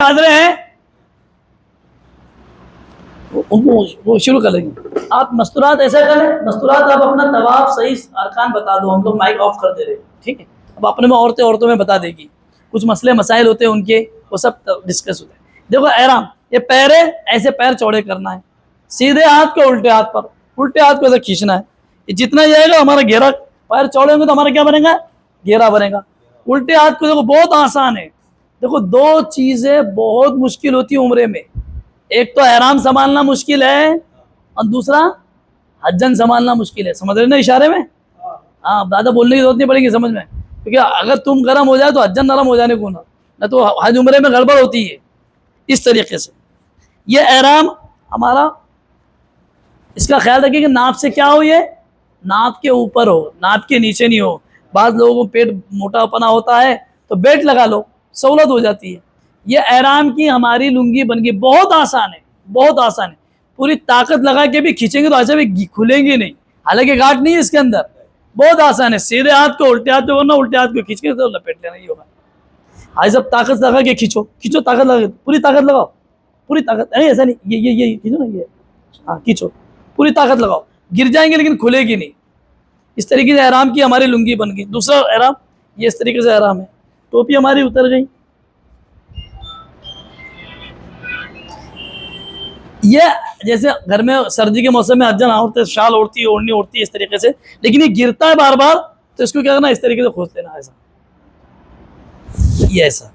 حاضر ہیں وہ شروع کر لیں گے. آپ مستورات ایسا کریں, مستورات آپ اپنا طواف صحیح ارکان بتا دو, ہم لوگ مائک آف کر دے رہے ہیں, ٹھیک ہے. اب اپنے میں عورتوں میں بتا دے گی, کچھ مسئلے مسائل ہوتے ہیں ان کے, وہ سب ڈسکس ہوتے ہیں. دیکھو احرام, یہ پیر ہے, ایسے پیر چوڑے کرنا ہے, سیدھے ہاتھ کو الٹے ہاتھ پر, الٹے ہاتھ کو ایسے کھینچنا ہے. یہ جتنا جائے گا ہمارا گھیرا, پیر چوڑے ہوں گے تو ہمارا کیا بنے گا, گھیرا بنے گا. الٹے ہاتھ کو دیکھو بہت آسان ہے. دیکھو دو چیزیں بہت مشکل ہوتی ہیں عمرے میں, ایک تو احرام سنبھالنا مشکل ہے اور دوسرا حجن سنبھالنا مشکل ہے. سمجھ رہے نا اشارے میں؟ ہاں, زیادہ بولنے کی ضرورت نہیں پڑے گی سمجھ میں, کیونکہ اگر تم گرم ہو جائے تو حجن نرم ہو جانے کو نہ تو حج عمرے میں گڑبڑ ہوتی ہے. اس طریقے سے یہ احرام ہمارا, اس کا خیال رکھیے کہ ناف سے کیا ہو, یہ ناف کے اوپر ہو, ناف کے نیچے نہیں ہو. بعض لوگوں کو پیٹ موٹا پنا ہوتا ہے تو بیلٹ لگا لو, سہولت ہو جاتی ہے. یہ احرام کی ہماری لنگی بن گئی, بہت آسان ہے, بہت آسان ہے. پوری طاقت لگا کے بھی کھینچیں گے تو ایسے بھی کھلیں گے نہیں, حالانکہ گاٹ نہیں ہے اس کے اندر. بہت آسان ہے, سیدھے ہاتھ کو الٹے ہاتھ پہ کرنا, الٹے ہاتھ کو کھینچ کے تو لپیٹ لینا, ہی ہوگا. آج سب طاقت لگا کے کھینچو, کھینچو, طاقت لگا کے, پوری طاقت لگاؤ, پوری طاقت, نہیں ایسا نہیں, یہ کھینچو نا, یہ ہاں کھینچو, پوری طاقت لگاؤ, گر جائیں گے لیکن کھلے گی نہیں. اس طریقے سے احرام کی ہماری لنگی بن گئی. دوسرا احرام یہ اس طریقے سے احرام ہے. ٹوپی ہماری اتر گئی. یہ جیسے گھر میں سردی کے موسم میں حجن عورتیں شال اوڑھتی ہے, اوڑھنی اوڑھتی ہے اس طریقے سے, لیکن یہ گرتا ہے بار بار تو اس کو کیا کرنا, اس طریقے سے کھوس دینا, ایسا, یہ ایسا,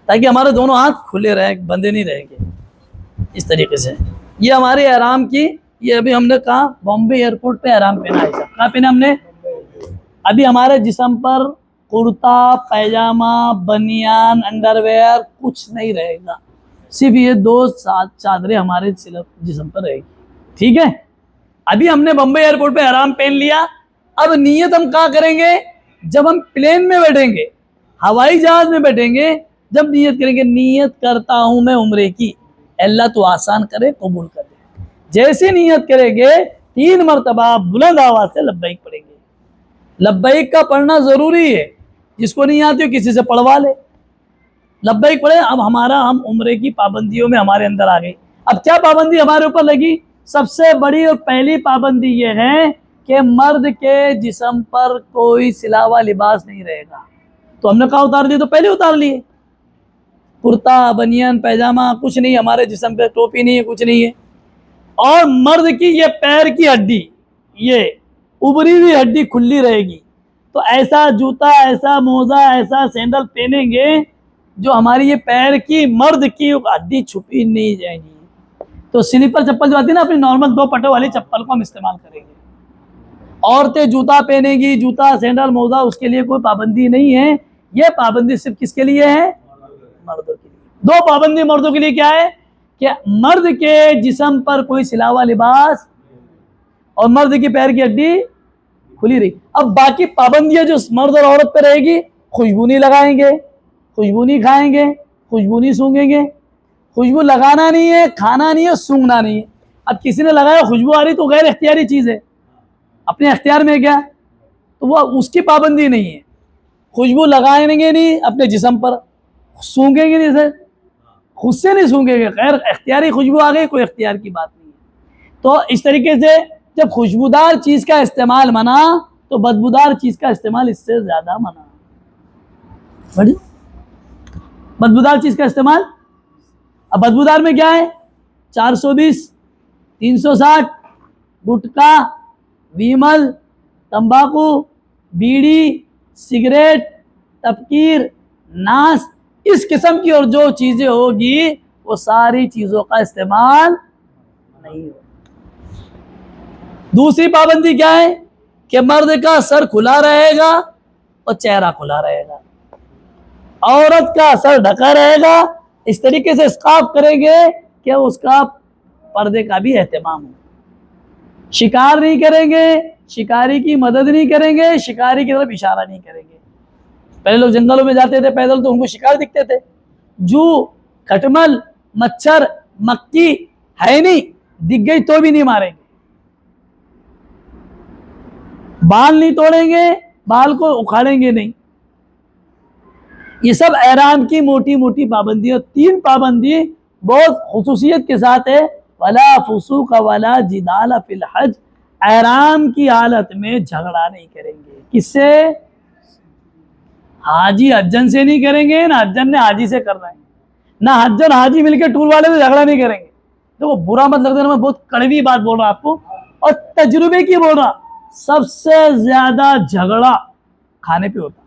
تاکہ ہمارے دونوں ہاتھ کھلے رہیں, بندے نہیں رہیں گے. اس طریقے سے یہ ہمارے احرام کی, یہ ابھی ہم نے کہا بامبے ایئرپورٹ پہ احرام پہنا ہے. کہاں پہنا ہم نے؟ ابھی ہمارے جسم پر کرتا پیجامہ بنیان انڈر ویئر کچھ نہیں رہے گا, صرف یہ دو چادریں ہمارے جسم پر رہے گی, ٹھیک ہے. ابھی ہم نے بمبئی ایئرپورٹ پہ احرام پہن لیا. اب نیت ہم کہاں کریں گے؟ جب ہم پلین میں بیٹھیں گے, ہوائی جہاز میں بیٹھیں گے, جب نیت کریں گے, نیت کرتا ہوں میں عمرے کی, اللہ تو آسان کرے, قبول کرے. جیسے نیت کریں گے 3 مرتبہ بلند آواز سے لبیک پڑھیں گے. لبیک کا پڑھنا ضروری ہے, جس کو نہیں آتی ہو کسی سے پڑھوا لے. لبیک پڑھے. اب ہم عمرے کی پابندیوں میں ہمارے اندر آ گئی. اب کیا پابندی ہمارے اوپر لگی؟ سب سے بڑی اور پہلی پابندی یہ ہے کہ مرد کے جسم پر کوئی سلاوا لباس نہیں رہے گا. تو ہم نے کہا اتار دیے, تو پہلے اتار لیے. کرتا بنیان پیجامہ کچھ نہیں ہمارے جسم پہ, ٹوپی نہیں ہے, کچھ نہیں ہے. اور مرد کی یہ پیر کی ہڈی, یہ ابری ہوئی ہڈی کھلی رہے گی. تو ایسا جوتا, ایسا موزہ, ایسا سینڈل پہنیں گے جو ہماری یہ پیر کی, مرد کی ہڈی چھپی نہیں جائے گی. تو سلیپر چپل جو آتی ہے نا, اپنی نارمل 2 پٹوں والی چپل کو ہم استعمال کریں گے. عورتیں جوتا پہنیں گی, جوتا سینڈل موزہ, اس کے لیے کوئی پابندی نہیں ہے. یہ پابندی صرف کس کے لیے ہے؟ مردوں کے لیے. 2 پابندی مردوں کے لیے کیا ہے کہ مرد کے جسم پر کوئی سلاوا لباس اور مرد کی پیر کی ہڈی کھلی رہی. اب باقی پابندیاں جو مرد اور عورت پہ رہے گی, خوشبو نہیں لگائیں گے, خوشبو نہیں کھائیں گے, خوشبو نہیں سونگیں گے. خوشبو لگانا نہیں ہے, کھانا نہیں ہے, سونگنا نہیں ہے. اب کسی نے لگایا خوشبو آ رہی تو غیر اختیاری چیز ہے, اپنے اختیار میں کیا, تو وہ اس کی پابندی نہیں ہے. خوشبو لگائیں گے نہیں اپنے جسم پر, سونگیں گے نہیں, خود سے نہیں سونگیں گے, غیر اختیاری خوشبو آ گئی, کوئی اختیار کی بات نہیں ہے. تو اس طریقے سے جب خوشبودار چیز کا استعمال منع, تو بدبودار چیز کا استعمال اس سے زیادہ منع. بڑی بدبودار چیز کا استعمال, اب بدبودار میں کیا ہے؟ 420, 360, گٹکا, ویمل, تمباکو, بیڑی, سگریٹ, تبکیر, ناس, اس قسم کی اور جو چیزیں ہوگی وہ ساری چیزوں کا استعمال نہیں ہوگا. دوسری پابندی کیا ہے کہ مرد کا سر کھلا رہے گا اور چہرہ کھلا رہے گا, عورت کا سر ڈھکا رہے گا. اس طریقے سے اسکارف کریں گے کہ اس کا پردے کا بھی اہتمام ہو. شکار نہیں کریں گے, شکاری کی مدد نہیں کریں گے, شکاری کی طرف اشارہ نہیں کریں گے. پہلے لوگ جنگلوں میں جاتے تھے پیدل تو ان کو شکار دکھتے تھے, جو کھٹمل مچھر مکھی ہے نہیں, دکھ گئی تو بھی نہیں ماریں گے. بال نہیں توڑیں گے, بال کو اکھاڑیں گے نہیں. یہ سب احرام کی موٹی موٹی پابندی، اور 3 پابندی بہت خصوصیت کے ساتھ ہے، ولا فسوق ولا جدال فی الحج، احرام کی حالت میں جھگڑا نہیں کریں گے۔ کس سے؟ حاجی حجن سے نہیں کریں گے، نہ حجن نے حاجی سے کرنا ہے، نہ حجن حاجی مل کے ٹور والے سے جھگڑا نہیں کریں گے۔ دیکھو برا مت لگ دینا، میں بہت کڑوی بات بول رہا ہوں آپ کو، اور تجربے کی بول رہا، سب سے زیادہ جھگڑا کھانے پہ ہوتا،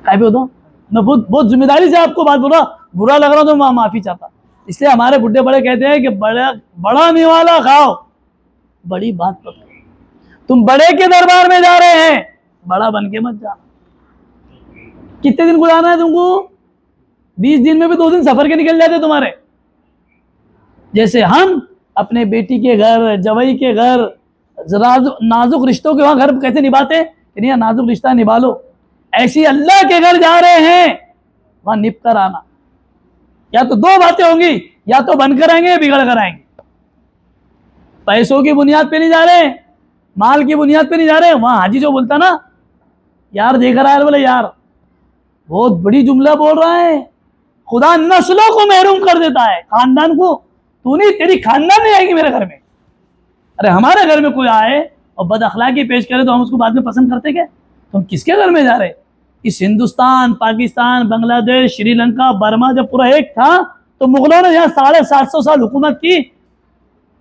کھانے پہ ہوتا۔ میں بہت ذمہ داری سے آپ کو بات بول رہا، برا لگ رہا تو میں معافی چاہتا، اس لیے ہمارے بڈھے بڑے کہتے ہیں کہ بڑا نیوالا کھاؤ، بڑی بات پکڑو، تم بڑے کے دربار میں جا رہے ہیں، بڑا بن کے مت جانا۔ کتنے دن گزارنا ہے تم کو؟ 20 دن میں بھی 2 دن سفر کے نکل جاتے تمہارے۔ جیسے ہم اپنے بیٹی کے گھر، جوائی کے گھر، نازک رشتوں کے وہاں گھر کیسے نبھاتے کہ نہیں نازک رشتہ نبھا لو، ایسی اللہ کے گھر جا رہے ہیں، وہاں نپ کر آنا۔ یا تو 2 باتیں ہوں گی، یا تو بن کر آئیں گے یا بگڑ کر آئیں گے۔ پیسوں کی بنیاد پہ نہیں جا رہے، مال کی بنیاد پہ نہیں جا رہے۔ وہاں حاجی جو بولتا نا یار دیکھ رہا ہے، بولے یار بہت بڑی جملہ بول رہا ہے، خدا نسلوں کو محروم کر دیتا ہے، خاندان کو، تو نہیں، تیری خاندان نہیں آئے گی میرے گھر میں۔ ارے ہمارے گھر میں کوئی آئے اور بد اخلاقی پیش کرے تو ہم اس کو بعد میں پسند کرتے کیا؟ تو ہم کس کے گھر میں جا رہے؟ اس ہندوستان، پاکستان، بنگلہ دیش، سری لنکا، برما جب پورا ایک تھا تو مغلوں نے یہاں 750 سال حکومت کی،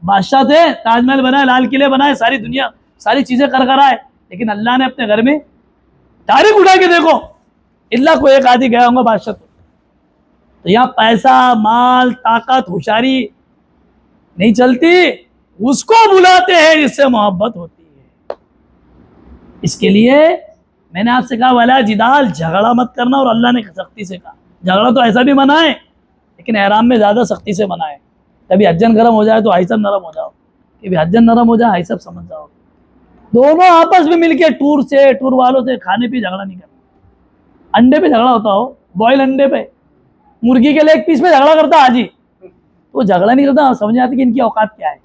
بادشاہ تھے، تاج محل بنائے، لال قلعے بنائے، ساری دنیا ساری چیزیں کر آئے، لیکن اللہ نے اپنے گھر میں تاریخ اٹھا کے دیکھو، اللہ کو ایک آدھی گیا ہوں گا بادشاہ تو یہاں پیسہ، مال، طاقت، ہوشیاری نہیں چلتی، اس کو بلاتے ہیں جس سے محبت ہوتی ہے۔ اس کے لیے میں نے آپ سے کہا ولا جدال، جھگڑا مت کرنا، اور اللہ نے سختی سے کہا جھگڑا تو ایسا بھی منع ہے، لیکن احرام میں زیادہ سختی سے منع ہے۔ کبھی حجن گرم ہو جائے تو حجن نرم ہو جاؤ، کبھی حجن نرم ہو جائے حجن سمجھ جاؤ، دونوں آپس میں مل کے ٹور والوں سے کھانے پہ جھگڑا نہیں کرنا۔ انڈے پہ جھگڑا ہوتا ہو، بوائل انڈے پہ، مرغی کے لیگ پیس پہ جھگڑا کرتا حاجی، تو جھگڑا نہیں کرتا، سمجھ آتی کہ ان کی اوقات کیا ہے۔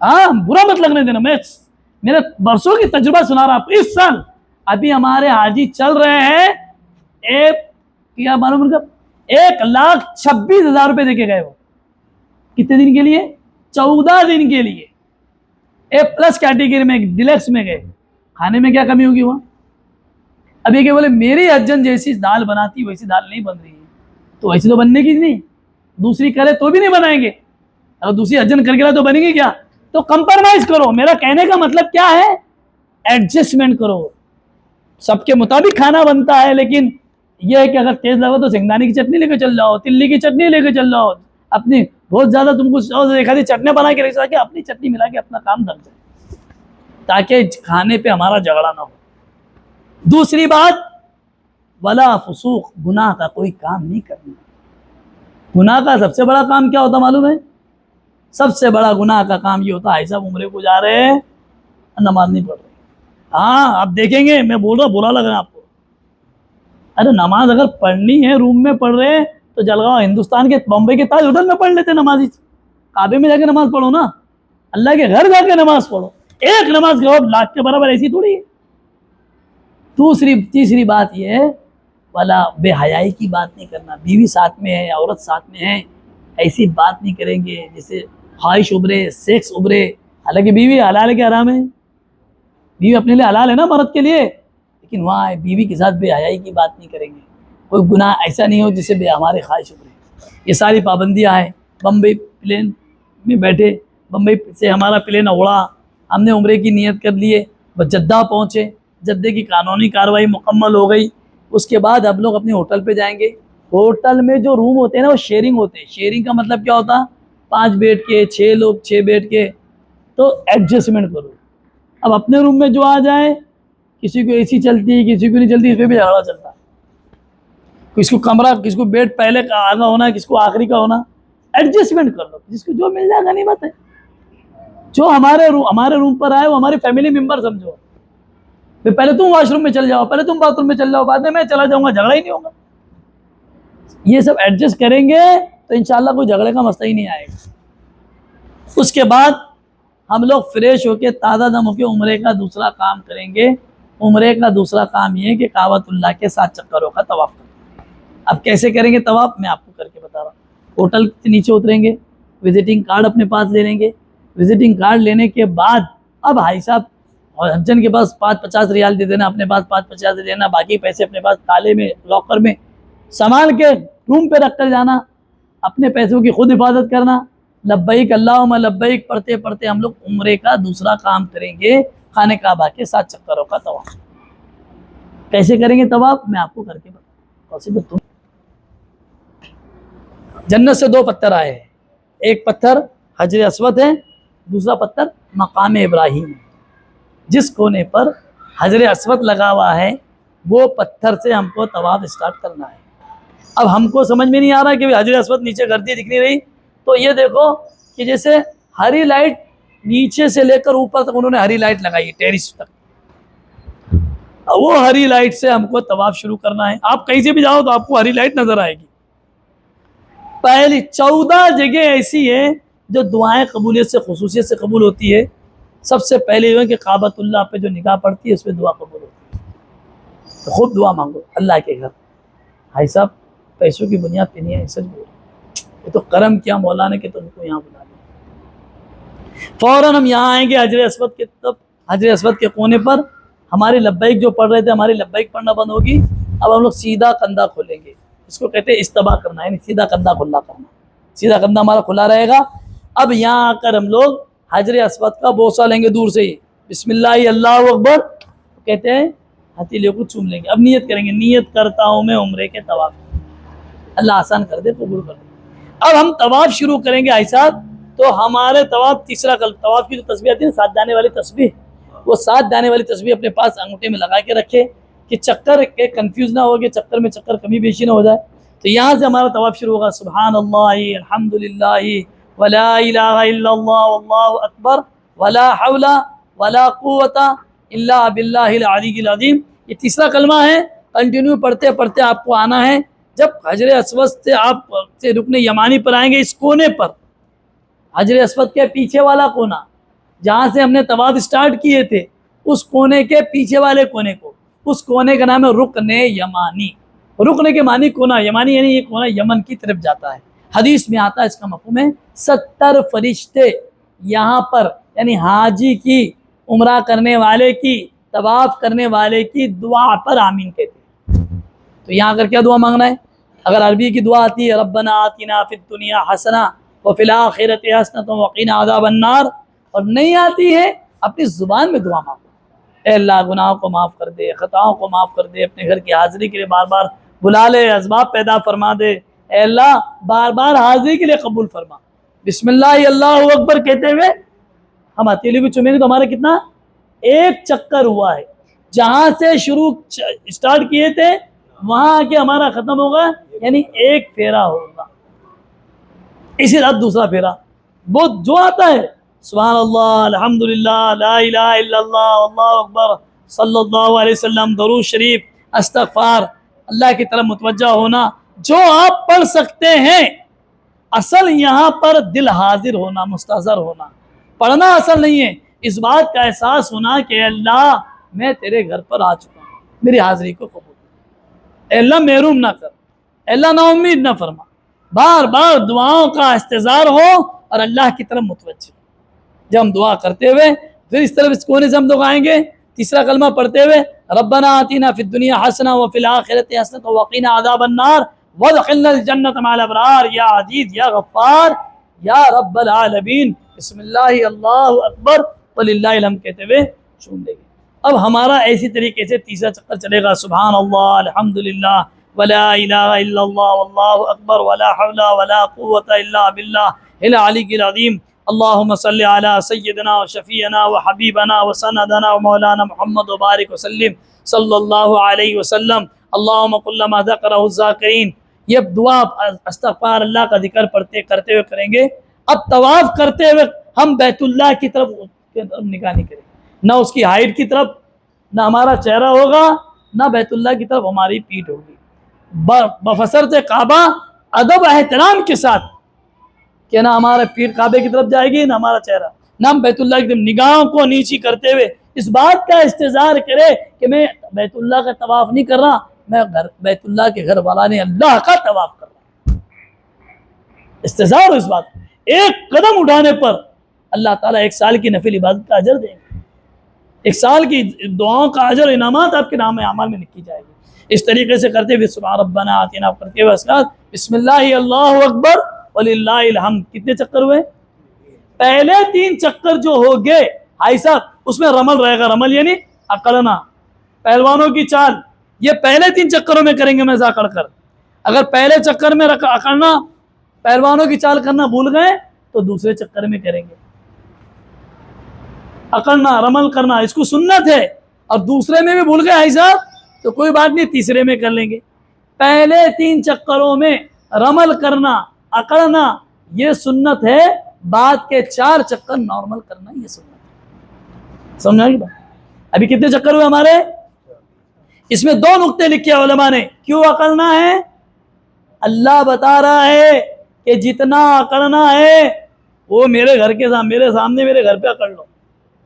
ہاں برا مت لگنے دینا، میں میرے برسوں کی تجربہ سنا رہا ہوں۔ اس سال ابھی ہمارے حاجی چل رہے ہیں، کیا معلوم ان کا 1,26,000 روپے دے کے گئے، وہ کتنے دن کے لیے؟ 14 دن کے لیے، A+ کیٹیگری میں، ڈیلکس میں گئے۔ کھانے میں کیا کمی ہوگی وہاں؟ اب یہ کہ بولے میری حجن جیسی دال بناتی ویسی دال نہیں بن رہی ہے، تو ایسی تو بننے کی نہیں، دوسری کرے تو بھی نہیں بنائیں گے، اگر دوسری حجن کر کے لائے تو بنے گی کیا؟ تو کمپرمائز کرو۔ میرا کہنے کا مطلب کیا ہے؟ ایڈجسٹمنٹ کرو، سب کے مطابق کھانا بنتا ہے، لیکن یہ ہے کہ اگر تیز لگا تو سنگدانی کی چٹنی لے کے چل جاؤ، تلی کی چٹنی لے کے چل جاؤ، اپنی بہت زیادہ تم کو ایک آدھی چٹنیاں بنا کے رکھ کے اپنی چٹنی ملا کے اپنا کام دب جائے، تاکہ کھانے پہ ہمارا جھگڑا نہ ہو۔ دوسری بات، ولا فسوق، گناہ کا کوئی کام نہیں کرنا۔ گناہ کا سب سے بڑا کام کیا ہوتا معلوم ہے؟ سب سے بڑا گناہ کا کام یہ ہوتا ہے صاحب عمرے کو جا رہے ہیں نماز نہیں پڑھ رہے۔ ہاں آپ دیکھیں گے، میں بول رہا برا لگ رہا ہے آپ کو، ارے نماز اگر پڑھنی ہے روم میں پڑھ رہے ہیں تو جلگاؤں ہندوستان کے بمبئی کے تاج ہوٹل میں پڑھ لیتے نمازی، کعبے میں جا کے نماز پڑھو نا، اللہ کے گھر جا کے نماز پڑھو، ایک نماز کے بعد لاکھ کے برابر ایسی تھوڑی ہے۔ تیسری بات یہ ہے والا بے حیائی کی بات نہیں کرنا، بیوی ساتھ میں ہے، عورت ساتھ میں ہے، ایسی بات نہیں کریں گے جیسے خواہش ابھرے، سیکس ابھرے، حالانکہ بیوی حلال ہے کہ حرام ہے؟ بیوی اپنے لیے حلال ہے نا مرد کے لیے، لیکن وہاں بیوی کے ساتھ بے حیائی کی بات نہیں کریں گے، کوئی گناہ ایسا نہیں ہو جس سے ہمارے خواہش ابھرے۔ یہ ساری پابندیاں ہیں۔ بمبئی پلین میں بیٹھے، بمبئی سے ہمارا پلین اڑا، ہم نے عمرے کی نیت کر لیے، بس جدہ پہنچے، جدہ کی قانونی کارروائی مکمل ہو گئی، اس کے بعد ہم لوگ اپنے ہوٹل پہ جائیں گے۔ ہوٹل میں جو روم ہوتے ہیں نا وہ شیئرنگ ہوتے ہیں۔ شیئرنگ کا مطلب کیا ہوتا؟ 5 بیڈ کے، 6 لوگ 6 بیڈ کے، تو ایڈجسٹمنٹ کرو۔ اب اپنے روم میں جو آ جائے، کسی کو اے سی چلتی، کسی کو نہیں چلتی، اس پہ بھی جھگڑا چلتا ہے، کس کو کمرہ، کس کو بیڈ پہلے کا آگا ہونا ہے، کس کو آخری کا ہونا، ایڈجسٹمنٹ کر لو، جس کو جو مل جائے گا غنیمت ہے۔ جو ہمارے روم پر آئے وہ ہماری فیملی ممبر سمجھو، پہلے تم واش روم میں چل جاؤ، پہلے تم باتھ روم میں چل جاؤ، بعد میں چلا جاؤں گا، جھگڑا ہی نہیں ہوگا۔ یہ سب ایڈجسٹ کریں گے تو انشاءاللہ کوئی جھگڑے کا مسئلہ ہی نہیں آئے گا۔ اس کے بعد ہم لوگ فریش ہو کے تازہ دم ہو کے عمرے کا دوسرا کام کریں گے۔ عمرے کا دوسرا کام یہ ہے کہ کعبۃ اللہ کے 7 چکروں کا طواف کریں۔ اب کیسے کریں گے طواف میں آپ کو کر کے بتا رہا ہوں. ہوٹل کے نیچے اتریں گے, وزٹنگ کارڈ اپنے پاس لے لیں گے. وزٹنگ کارڈ لینے کے بعد اب بھائی صاحب حجن کے پاس 50 ریال دے دینا, اپنے پاس 50 دے دینا, باقی پیسے اپنے پاس تالے میں لاکر میں سنبھال کے روم پہ رکھ کر جانا, اپنے پیسوں کی خود حفاظت کرنا. لبیک اللہم لبیک پڑھتے پڑھتے ہم لوگ عمرے کا دوسرا کام کریں گے, خانہ کعبہ کے 7 چکروں کا طواف. کیسے کریں گے طواف میں آپ کو کر کے بتاؤں. جنت سے 2 پتھر آئے ہیں, ایک پتھر حجر اسود ہے, دوسرا پتھر مقام ابراہیم ہے. جس کونے پر حجر اسود لگا ہوا ہے وہ پتھر سے ہم کو طواف اسٹارٹ کرنا ہے. اب ہم کو سمجھ میں نہیں آ رہا کہ حجر اسود نیچے گردی دکھ نہیں رہی, تو یہ دیکھو کہ جیسے ہری لائٹ نیچے سے لے کر اوپر تک انہوں نے ہری لائٹ لگائی ہے ٹیرس تک, وہ ہری لائٹ سے ہم کو طواف شروع کرنا ہے. آپ کہیں سے بھی جاؤ تو آپ کو ہری لائٹ نظر آئے گی. پہلی 14 جگہ ایسی ہیں جو دعائیں قبولیت سے خصوصیت سے قبول ہوتی ہے. سب سے پہلے یہ ہے کہ کعبۃ اللہ پہ جو نگاہ پڑتی ہے اس پہ دعا قبول ہوتی ہے. تو خوب دعا مانگو اللہ کے گھر. بھائی صاحب پیسوں کی بنیاد پہ نہیں ہے, سچ بول, یہ تو کرم کیا مولا نے کہ تم کو یہاں بلا لیا. فوراً ہم یہاں آئیں گے حجر اسود کے طرف. حجر اسود کے کونے پر ہماری لبیک جو پڑھ رہے تھے, ہماری لبیک پڑھنا بند ہوگی. اب ہم لوگ سیدھا کندھا کھولیں گے, اس کو کہتے ہیں استباء کرنا, یعنی سیدھا کندھا کھلا کرنا. سیدھا کندھا ہمارا کھلا رہے گا. اب یہاں آ کر ہم لوگ حجر اسود کا بوسہ لیں گے دور سے ہی, بسم اللہ اللہ اکبر کہتے ہیں, ہتھیلیوں کو چوم لیں گے. اب نیت کریں گے, نیت کرتا ہوں میں عمرے کے طواف. اللہ آسان کر دے, قبول کر دے. اب ہم طواف شروع کریں گے بھائی صاحب, تو ہمارے طواف تیسرا طواف کی جو تسبیح آتی ہے 7 دانے والی تسبیح, وہ 7 دانے والی تسبیح اپنے پاس انگوٹھے میں لگا کے رکھے کہ چکر کے کنفیوز نہ ہو, کہ چکر میں چکر کمی بیشی نہ ہو جائے. تو یہاں سے ہمارا طواف شروع ہوگا, سبحان اللہ الحمدللہ ولا الہ الا اللہ واللہ اکبر ولا حول ولا قوت الا باللہ العلی العظیم. یہ تیسرا کلمہ ہے, کنٹینیو پڑھتے پڑھتے آپ کو آنا ہے. جب حجر اسود سے آپ سے رکن یمانی پر آئیں گے, اس کونے پر حجر اسود کے پیچھے والا کونا جہاں سے ہم نے طواف اسٹارٹ کیے تھے, اس کونے کے پیچھے والے کونے کو, اس کونے کا نام ہے رکن یمانی. رکن کے معنی کونا, یمانی یعنی یہ کونا یمن کی طرف جاتا ہے. حدیث میں آتا ہے, اس کا مفہوم ہے 70 فرشتے یہاں پر, یعنی حاجی کی, عمرہ کرنے والے کی, طواف کرنے والے کی دعا پر آمین کہتے ہیں. تو یہاں اگر کیا دعا مانگنا ہے, اگر عربی کی دعا آتی ہے ربنا آتنا فی الدنیا حسنہ وفی الآخرۃ حسنۃ وقنا عذاب النار, اور نہیں آتی ہے اپنی زبان میں دعا مانگو, اے اللہ گناہوں کو معاف کر دے, خطاؤں کو معاف کر دے, اپنے گھر کی حاضری کے لیے بار بار بلا لے, اسباب پیدا فرما دے, اے اللہ بار بار حاضری کے لیے قبول فرما. بسم اللہ اللہ اکبر کہتے ہوئے ہم ہتھیلی کو چومیں گے تو ہمارا کتنا, 1 چکر ہوا ہے. جہاں سے شروع اسٹارٹ کیے تھے وہاں آ کے ہمارا ختم ہوگا, یعنی 1 پھیرا ہوگا. اسی رات دوسرا پھیرا وہ جو آتا ہے, سبحان اللہ الحمدللہ لا الہ الا اللہ اللہ اکبر صلی اللہ علیہ وسلم, درود شریف, استغفار, اللہ کی طرف متوجہ ہونا, جو آپ پڑھ سکتے ہیں. اصل یہاں پر دل حاضر ہونا, مستحضر ہونا, پڑھنا اصل نہیں ہے. اس بات کا احساس ہونا کہ اللہ میں تیرے گھر پر آ چکا ہوں, میری حاضری کو قبول کر, اے اللہ محروم نہ کر, اے اللہ نا امید نہ فرما. بار بار دعاؤں کا استحضار ہو اور اللہ کی طرف متوجہ. جب ہم دعا کرتے ہوئے پھر اس طرف اس کونے سے ہم لوگ آئیں گے, تیسرا کلمہ پڑھتے ہوئے ربنا آتنا فی الدنیا حسنہ وفی الآخرۃ حسنۃ وقنا عذاب النار وادخلنا الجنۃ مع الابرار یا عزیز یا غفار یا رب العالمین. بسم اللہ اللہ اکبر وللہ الحمد کہتے ہوئے چوم لیں گے. اب ہمارا ایسی طریقے سے تیسرا چکر چلے گا, سبحان اللہ الحمدللہ ولا الہ الا اللہ واللہ اکبر ولا حول ولا قوت الا باللہ العلی العظیم. اللہم صلی علی سیدنا و شفیعنا و حبیبنا و سندنا و مولانا محمد و بارک وسلم صلی اللہ علیہ وسلم. اللہم قل لما ذکرہ الذاکرین. یہ دعا استغفار اللہ کا ذکر پڑھتے کرتے ہوئے کریں گے. اب طواف کرتے ہوئے ہم بیت اللہ کی طرف نگاہ نہیں کریں, نہ اس کی ہائٹ کی طرف, نہ ہمارا چہرہ ہوگا, نہ بیت اللہ کی طرف ہماری پیٹھ ہوگی. بفسرت کعبہ ادب احترام کے ساتھ, کہ نہ ہمارا پیٹھ کعبے کی طرف جائے گی, نہ ہمارا چہرہ, نہ ہم بیت اللہ کی طرف نگاہوں کو نیچی کرتے ہوئے اس بات کا استظہار کرے کہ میں بیت اللہ کا طواف نہیں کر رہا, میں بیت اللہ کے گھر والا نے اللہ کا طواف کر رہا ہوں. استظہار ہو اس بات. ایک قدم اٹھانے پر اللہ تعالیٰ 1 سال کی نفل عبادت کا اجر دیں گے. 1 سال کی دعاؤں کا اجر انعامات آپ کے نام اعمال میں لکھی جائے گی. اس طریقے سے کرتے ہوئے سبحان ربنا آتینا کرتے ہوئے اسکار بسم اللہ اللہ اکبر وللہ الحمد. کتنے چکر ہوئے؟ پہلے 3 چکر جو ہو گئے بھائی صاحب اس میں رمل رہے گا. رمل یعنی اکڑنا، پہلوانوں کی چال. یہ پہلے 3 چکروں میں کریں گے میزا اکڑ کر. اگر پہلے چکر میں اکڑنا پہلوانوں کی چال کرنا بھول گئے تو دوسرے چکر میں کریں گے. اکڑنا رمل کرنا اس کو سنت ہے، اور دوسرے میں بھی بھول گئے بھائی صاحب تو کوئی بات نہیں، تیسرے میں کر لیں گے. پہلے 3 چکروں میں رمل کرنا اکڑنا یہ سنت ہے، بعد کے 4 چکر نارمل کرنا یہ سنت ہے. سمجھا گی بات؟ ابھی کتنے چکر ہوئے ہمارے؟ اس میں 2 نقطے لکھے علماء نے. کیوں اکڑنا ہے؟ اللہ بتا رہا ہے کہ جتنا اکڑنا ہے وہ میرے گھر کے سامنے، میرے سامنے میرے گھر پہ اکڑ لو.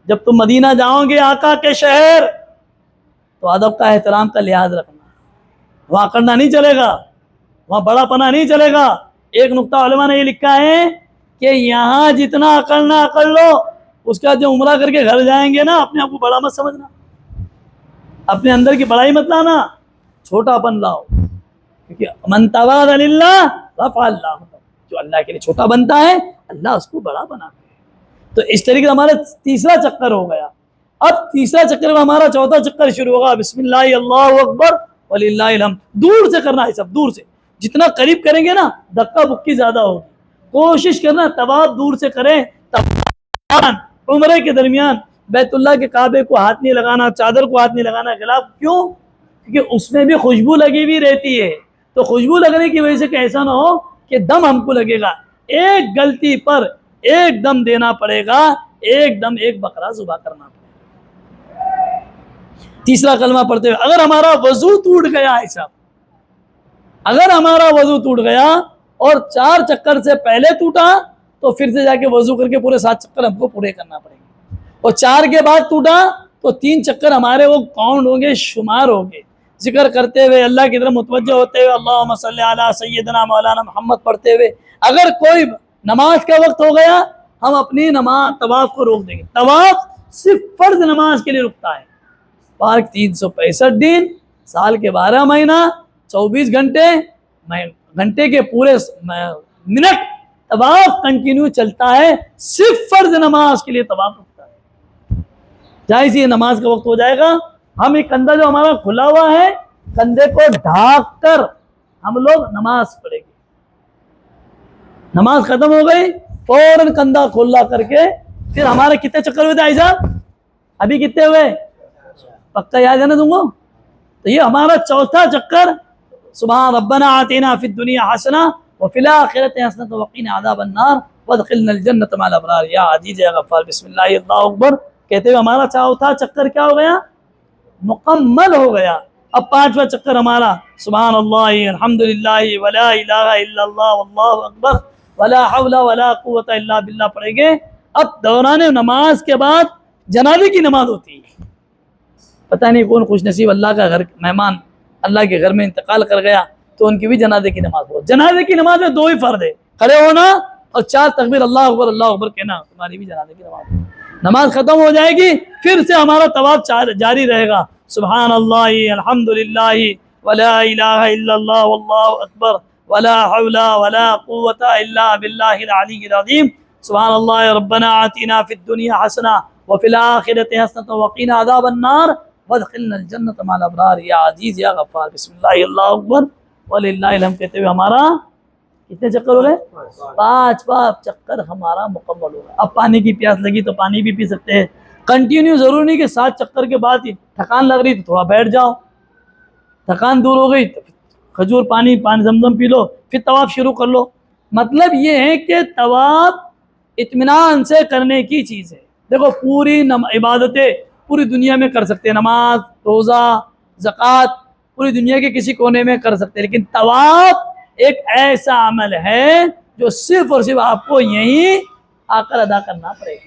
جب تم مدینہ جاؤ گے آقا کے شہر تو ادب کا احترام کا لحاظ رکھنا. وہاں اکڑنا نہیں چلے گا، وہاں بڑا پنا نہیں چلے گا. ایک نقطہ علماء نے یہ لکھا ہے کہ یہاں جتنا اکڑنا اکڑ لو، اس کا جو عمرہ کر کے گھر جائیں گے نا اپنے آپ کو بڑا مت سمجھنا، اپنے اندر کی بڑائی مت لانا، چھوٹا پن لاؤ. کیونکہ من تواضع للہ رفع اللہ، جو اللہ کے لیے چھوٹا بنتا ہے اللہ اس کو بڑا بناتا ہے. تو اس طریقے سے ہمارا 3 چکر ہو گیا. اب 3 چکر میں ہمارا 4 چکر شروع ہوگا. بسم اللہ اللہ اکبر وللہ الحمد. دور سے کرنا ہے سب، دور سے. جتنا قریب کریں گے نا دھکا بکی زیادہ ہوگی. کوشش کرنا طواف دور سے کریں. عمرے کے درمیان بیت اللہ کے کعبے کو ہاتھ نہیں لگانا، چادر کو ہاتھ نہیں لگانا. خلاف کیوں؟ کیونکہ اس میں بھی خوشبو لگی ہوئی رہتی ہے. تو خوشبو لگنے کی وجہ سے کہ ایسا نہ ہو کہ دم ہم کو لگے گا. ایک غلطی پر ایک دم دینا پڑے گا، ایک دم ایک بکرا ذبح کرنا پڑے گا. تیسرا کلمہ پڑھتے ہوئے اگر ہمارا وضو ٹوٹ گیا ایسا، اگر ہمارا وضو ٹوٹ گیا اور 4 چکر سے پہلے ٹوٹا تو پھر سے جا کے وضو کر کے پورے 7 چکر ہم کو پورے کرنا پڑیں گے. اور 4 کے بعد ٹوٹا تو 3 چکر ہمارے وہ کاؤنٹ ہوں گے، شمار ہوں گے. ذکر کرتے ہوئے اللہ کی طرف متوجہ ہوتے ہوئے اللہم صلی علی سیدنا مولانا محمد پڑھتے ہوئے. اگر کوئی نماز کا وقت ہو گیا ہم اپنی نماز طواف کو روک دیں گے. طواف صرف فرض نماز کے لیے رکتا ہے. پاک 365 دن، سال کے 12 مہینہ، 24 گھنٹے کے پورے منٹ طواف کنٹینیو چلتا ہے. صرف فرض نماز کے لیے طواف رکتا ہے. جائز یہ نماز کا وقت ہو جائے گا، ہم ایک کندھا جو ہمارا کھلا ہوا ہے کندھے کو ڈھانک کر ہم لوگ نماز پڑھیں گے. نماز ختم ہو گئی فوراً کندھا کھلا کر کے پھر ہمارے کتنے چکر ہوئے تھے آئی صاحب؟ ابھی کتنے ہوئے؟ پکا یاد ہے نا تم کو؟ تو یہ ہمارا 4تھا چکر. سبحان ربنا آتینا فی الدنیا حسنہ وفی الآخرۃ حسنۃ وقنا عذاب النار وادخلنا الجنۃ مع الابرار یا عزیز یا غفار. بسم اللہ اللہ اکبر کہتے ہوئے ہمارا 4تھا چکر کیا ہو گیا؟ مکمل ہو گیا. اب 5واں چکر ہمارا سبحان اللہ الحمدللہ ولا الہ الا اللہ واللہ اکبر ولا حول ولا قوت الا باللہ پڑھیں گے. اب دوران نماز کے بعد جنازے کی نماز ہوتی ہے. پتہ نہیں کون خوش نصیب اللہ کا گھر مہمان اللہ کے گھر میں انتقال کر گیا تو ان کی بھی جنازے کی نماز ہو. جنازے کی نماز میں 2 ہی فرض ہے، کھڑے ہونا اور 4 تکبیر اللہ اکبر کہنا. تمہاری بھی جنازے کی نماز ہو. نماز ختم ہو جائے گی پھر سے ہمارا طواف جاری رہے گا. سبحان اللہ الحمدللہ ولا الہ الا اللہ واللہ اکبر ولا حول ولا قوت الا باللہ العلی العظیم. سبحان اللہ ربنا آتنا فی الدنیا حسنہ وفی الآخرۃ حسنۃ وقنا عذاب النار وادخلنا الجنۃ مع الابرار یا عزیز یا غفار. بسم اللہ اللہ اکبر وللہ الحمد کہتے ہوئے ہمارا کتنے چکر ہو گئے؟ 5واں چکر ہمارا مکمل ہو گیا. اب پانی کی پیاس لگی تو پانی بھی پی سکتے ہیں. کنٹینیو ضرور نہیں کہ 7 چکر کے بعد ہی تھکان لگ رہی تو تھوڑا بیٹھ جاؤ، تھکان دور ہو گئی تو کھجور پانی زمزم پی لو پھر طواف شروع کر لو. مطلب یہ ہے کہ طواف اطمینان سے کرنے کی چیز ہے. دیکھو پوری عبادتیں پوری دنیا میں کر سکتے ہیں، نماز روزہ زکوٰۃ پوری دنیا کے کسی کونے میں کر سکتے ہیں، لیکن طواف ایک ایسا عمل ہے جو صرف اور صرف آپ کو یہیں آ کر ادا کرنا پڑے گا.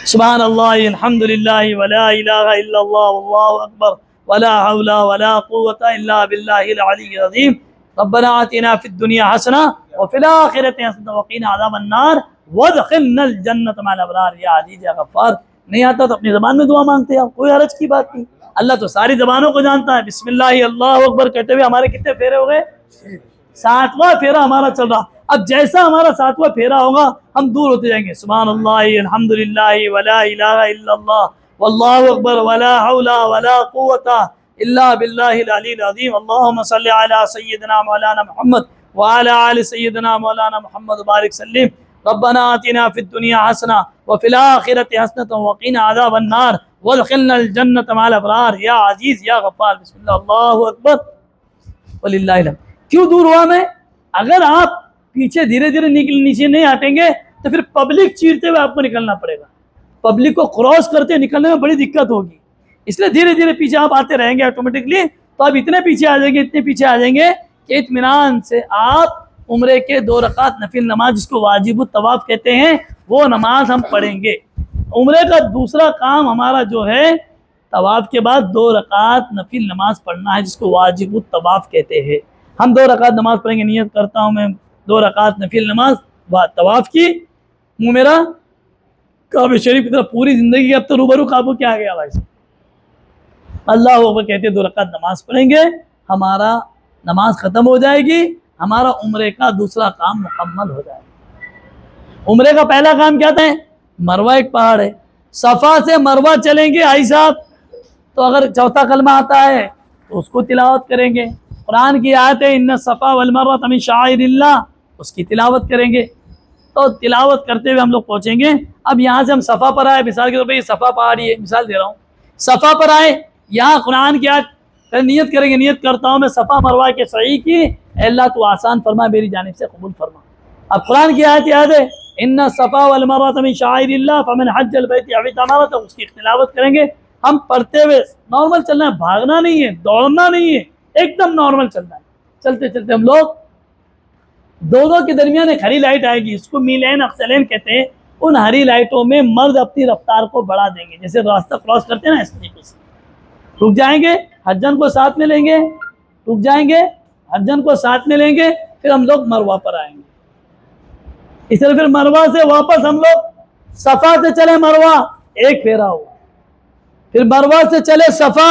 سبحان اللہ الحمدللہ ولا الہ الا اللہ واللہ اکبر ولا حول ولا قوة إلا بالله العلي العظيم ربنا آتنا في الدنيا حسنة وفي الآخرة حسنة وقنا عذاب النار وادخلنا الجنة مع الأبرار یا عزیز یا غفار. نہیں آتا تو اپنی زبان میں دعا مانگتے ہیں، کوئی حرج کی بات نہیں. اللہ تو ساری زبانوں کو جانتا ہے. بسم اللہ اللہ اکبر کہتے ہوئے ہمارے کتنے پھیرے ہو گئے؟ 7واں پھیرا ہمارا چل رہا. اب جیسا ہمارا 7واں پھیرا ہوگا ہم دور ہوتے جائیں گے. سبحان اللہ الحمدللہ ولا الہ الا اللہ واللہ اکبر ولا حول ولا قوة الا باللہ العلی العظیم. اللہم صلی علی سیدنا مولانا محمد وعلی آل سیدنا مولانا محمد وبارک سلم. ربنا آتنا فی الدنیا حسنہ وفی الآخرۃ حسنۃ وقنا عذاب النار وادخلنا الجنۃ مع الابرار یا عزیز یا غفار. بسم اللہ اللہ اکبر وللہ الحمد. کیوں دور ہوا میں؟ اگر آپ پیچھے دھیرے دھیرے نیچے نہیں ہٹیں گے تو پھر پبلک چیرتے ہوئے آپ کو نکلنا پڑے گا. پبلک کو کراس کرتے نکلنے میں بڑی دقت ہوگی. اس لیے دھیرے دھیرے پیچھے آپ آتے رہیں گے آٹومیٹکلی. تو آپ اتنے پیچھے آ جائیں گے اتنے پیچھے آ جائیں گے کہ اطمینان سے آپ عمرے کے 2 رکعت نفل نماز جس کو واجب الطواف کہتے ہیں وہ نماز ہم پڑھیں گے. عمرے کا دوسرا کام ہمارا جو ہے طواف کے بعد 2 رکعت نفل نماز پڑھنا ہے جس کو واجب الطواف کہتے ہیں. ہم 2 رکعت نماز پڑھیں گے. نیت کرتا ہوں میں 2 رکعت نفل نماز طواف کی. منہ میرا کعبہ شریف کی طرف پوری زندگی اب تو روبرو کعبہ کیا آ گیا بھائی صاحب. اللہ اکبر کہتے 2 رکعت نماز پڑھیں گے ہمارا نماز ختم ہو جائے گی. ہمارا عمرے کا دوسرا کام مکمل ہو جائے گا. عمرے کا پہلا کام کیا تھا؟ مروہ ایک پہاڑ ہے. صفا سے مروہ چلیں گے بھائی صاحب تو اگر چوتھا کلمہ آتا ہے تو اس کو تلاوت کریں گے. قرآن کی آیت ہے ان الصفا والمروہ من شعائر اللہ اس کی تلاوت کریں گے. تو تلاوت کرتے ہوئے ہم لوگ پہنچیں گے. اب یہاں سے ہم صفا پر آئے مثال کے طور پہ یہ صفا پہاڑی ہے مثال دے رہا ہوں. صفا پر آئے یہاں قرآن کی آیت نیت کریں گے. نیت کرتا ہوں میں صفا مروہ کے سعی کی اے اللہ تو آسان فرما میری جانب سے قبول فرما. اب قرآن کی آیت یاد ہے ان الصفا والمروہ من شعائر اللہ فمن حج البیت او اعتمر تو اس کی تلاوت کریں گے. ہم پڑھتے ہوئے نارمل چلنا ہے بھاگنا نہیں ہے دوڑنا نہیں ہے ایک دم نارمل چلنا ہے. چلتے چلتے ہم لوگ 2 کے درمیان ایک ہری لائٹ آئے گی اس کو میلین اقصلین کہتے ہیں. ان ہری لائٹوں میں مرد اپنی رفتار کو بڑھا دیں گے جیسے راستہ کراس کرتے ہیں نا اس طریقے سے رک جائیں گے. حجن کو ساتھ میں لیں گے رک جائیں گے. حجن کو ساتھ میں لیں گے پھر ہم لوگ مروہ پر آئیں گے. اس طرح پھر مروہ سے واپس ہم لوگ صفا سے چلے مروہ ایک پھیرا ہوا. پھر مروہ سے چلے صفا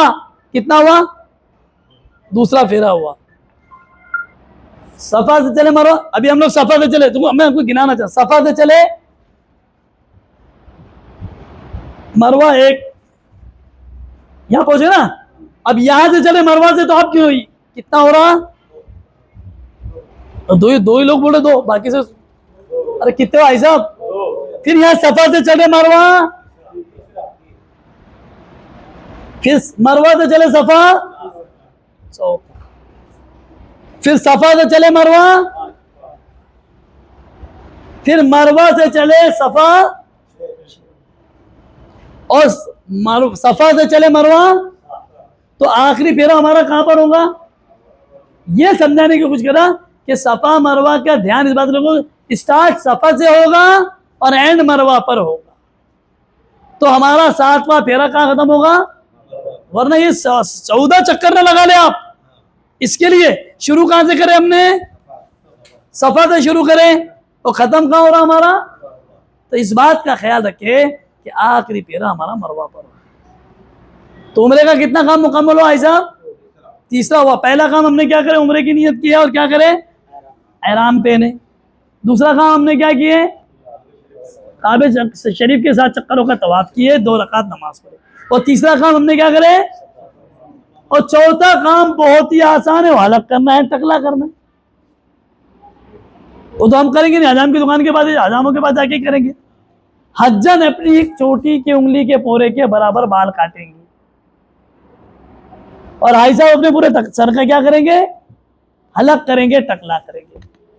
کتنا ہوا؟ دوسرا پھیرا ہوا. صفا سے چلے مروہ ابھی ہم لوگ صفا سے چلے میں آپ کو گنانا چاہتا صفا سے چلے مروہ ایک یہاں پہنچے نا. اب یہاں سے چلے مروہ سے تو اب کیوں ہوئی کتنا ہو رہا؟ 2 ہی لوگ بولے 2 باقی سے ارے کتنے بھائی صاحب. پھر یہاں صفا سے چلے مروہ پھر مروہ سے چلے صفا پھر صفا سے چلے مروہ پھر مروہ سے چلے صفا اور صفا سے چلے مروہ تو آخری پھیرا ہمارا کہاں پر ہوگا؟ یہ سمجھانے کی کچھ کرا کہ صفا مروہ کا دھیان اس بات رکھو اسٹارٹ صفا سے ہوگا اور اینڈ مروہ پر ہوگا. تو ہمارا 7واں پھیرا کہاں ختم ہوگا؟ ورنہ یہ 14 چکر نہ لگا لے آپ. اس کے لیے شروع کہاں سے کریں؟ ہم نے صفا سے شروع کریں تو ختم کہاں ہو رہا ہمارا؟ تو اس بات کا خیال رکھے کہ آخری پھیرا ہمارا مروہ پر ہو. تو عمرے کا کتنا کام مکمل ہوا ایسا؟ تیسرا ہوا. پہلا کام ہم نے کیا کرے؟ عمرے کی نیت کیا اور کیا کرے؟ احرام پہنے. دوسرا کام ہم نے کیا کیے؟ کعبہ شریف کے 7 چکروں کا طواف کیے 2 رکعت نماز پڑھے. اور تیسرا کام ہم نے کیا کرے؟ اور چوتھا کام بہت ہی آسان ہے وہ حلق کرنا ہے ٹکلا کرنا ہے. وہ تو ہم کریں گے نہیں حجام کی دکان کے پاس حجاموں کے پاس جا کے کریں گے. حجن اپنی ایک چوٹی کی انگلی کے پورے کے برابر بال کاٹیں گے اور حائی صاحب اپنے پورے سر کا کیا کریں گے؟ حلق کریں گے ٹکلا کریں گے.